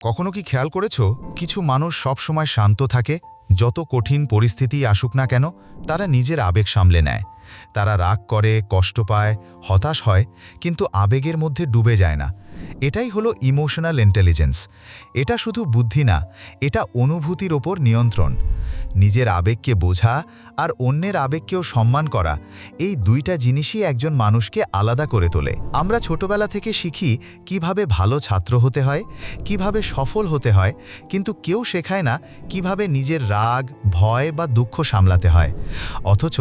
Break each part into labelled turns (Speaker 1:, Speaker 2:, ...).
Speaker 1: কখনো কি খেয়াল করেছো কিছু মানুষ সব সময় শান্ত থাকে, যত কঠিন পরিস্থিতি আসুক না কেন তারা নিজের আবেগ সামলে নেয়। তারা রাগ করে, কষ্ট পায়, হতাশ হয়, কিন্তু আবেগের মধ্যে ডুবে যায় না। এটাই হলো ইমোশনাল ইন্টেলিজেন্স। এটা শুধু বুদ্ধি না, এটা অনুভূতির ওপর নিয়ন্ত্রণ। নিজের আবেগকে বোঝা আর অন্যের আবেগকেও সম্মান করা, এই দুইটা জিনিসই একজন মানুষকে আলাদা করে তোলে। আমরা ছোটবেলা থেকে শিখি কিভাবে ভালো ছাত্র হতে হয়, কিভাবে সফল হতে হয়, কিন্তু কেউ শেখায় না কিভাবে নিজের রাগ, ভয় বা দুঃখ সামলাতে হয়। অথচ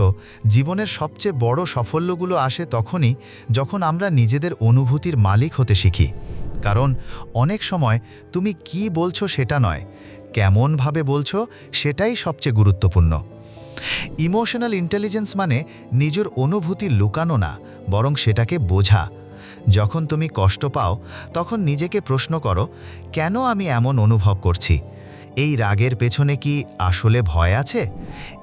Speaker 1: জীবনের সবচেয়ে বড় সাফল্যগুলো আসে তখনই যখন আমরা নিজেদের অনুভূতির মালিক হতে শিখি। কারণ অনেক সময় তুমি কি বলছো সেটা নয়, কেমনভাবে বলছো সেটাই সবচেয়ে গুরুত্বপূর্ণ। ইমোশনাল ইন্টেলিজেন্স মানে নিজের অনুভূতি লুকানো না, বরং সেটাকে বোঝা। যখন তুমি কষ্ট পাও তখন নিজেকে প্রশ্ন করো, কেন আমি এমন অনুভব করছি? এই রাগের পেছনে কি আসলে ভয় আছে?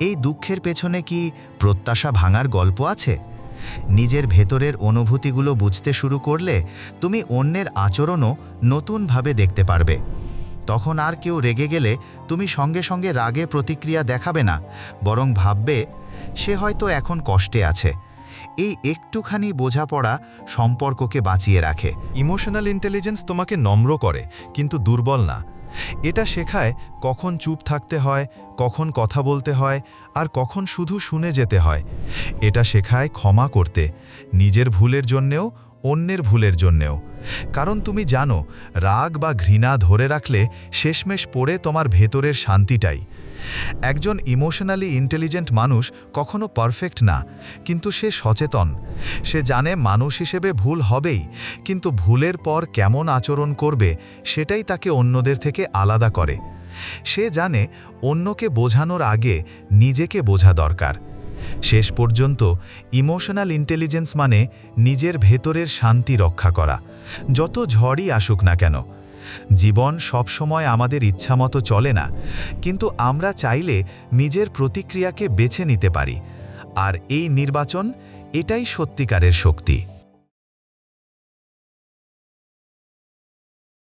Speaker 1: এই দুঃখের পেছনে কি প্রত্যাশা ভাঙার গল্প আছে? নিজের ভেতরের অনুভূতিগুলো বুঝতে শুরু করলে তুমি অন্যের আচরণও নতুনভাবে দেখতে পারবে। তখন আর কেউ রেগে গেলে তুমি সঙ্গে সঙ্গে রাগে প্রতিক্রিয়া দেখাবে না, বরং ভাববে সে হয়তো এখন কষ্টে আছে। এই একটুখানি বোঝাপড়া সম্পর্ককে বাঁচিয়ে রাখে।
Speaker 2: ইমোশনাল ইন্টেলিজেন্স তোমাকে নম্র করে, কিন্তু দুর্বল না। এটা শেখায় কখন চুপ থাকতে হয়, কখন কথা বলতে হয়, আর কখন শুধু শুনে যেতে হয়। এটা শেখায় ক্ষমা করতে, নিজের ভুলের জন্যেও, অন্যের ভুলের জন্যেও। কারণ তুমি জানো, রাগ বা ঘৃণা ধরে রাখলে শেষমেশ পড়ে তোমার ভেতরের শান্তিটাই। একজন ইমোশনালি ইন্টেলিজেন্ট মানুষ কখনো পারফেক্ট না, কিন্তু সে সচেতন। সে জানে মানুষ হিসেবে ভুল হবেই, কিন্তু ভুলের পর কেমন আচরণ করবে সেটাই তাকে অন্যদের থেকে আলাদা করে। সে জানে অন্যকে বোঝানোর আগে নিজেকে বোঝা দরকার। শেষ পর্যন্ত ইমোশনাল ইন্টেলিজেন্স মানে নিজের ভেতরের শান্তি রক্ষা করা, যত ঝড়ই আসুক না কেন। জীবন সবসময় আমাদের ইচ্ছামতো চলে না, কিন্তু আমরা চাইলে নিজের প্রতিক্রিয়াকে বেছে নিতে পারি। আর এই নির্বাচন, এটাই সত্যিকারের শক্তি।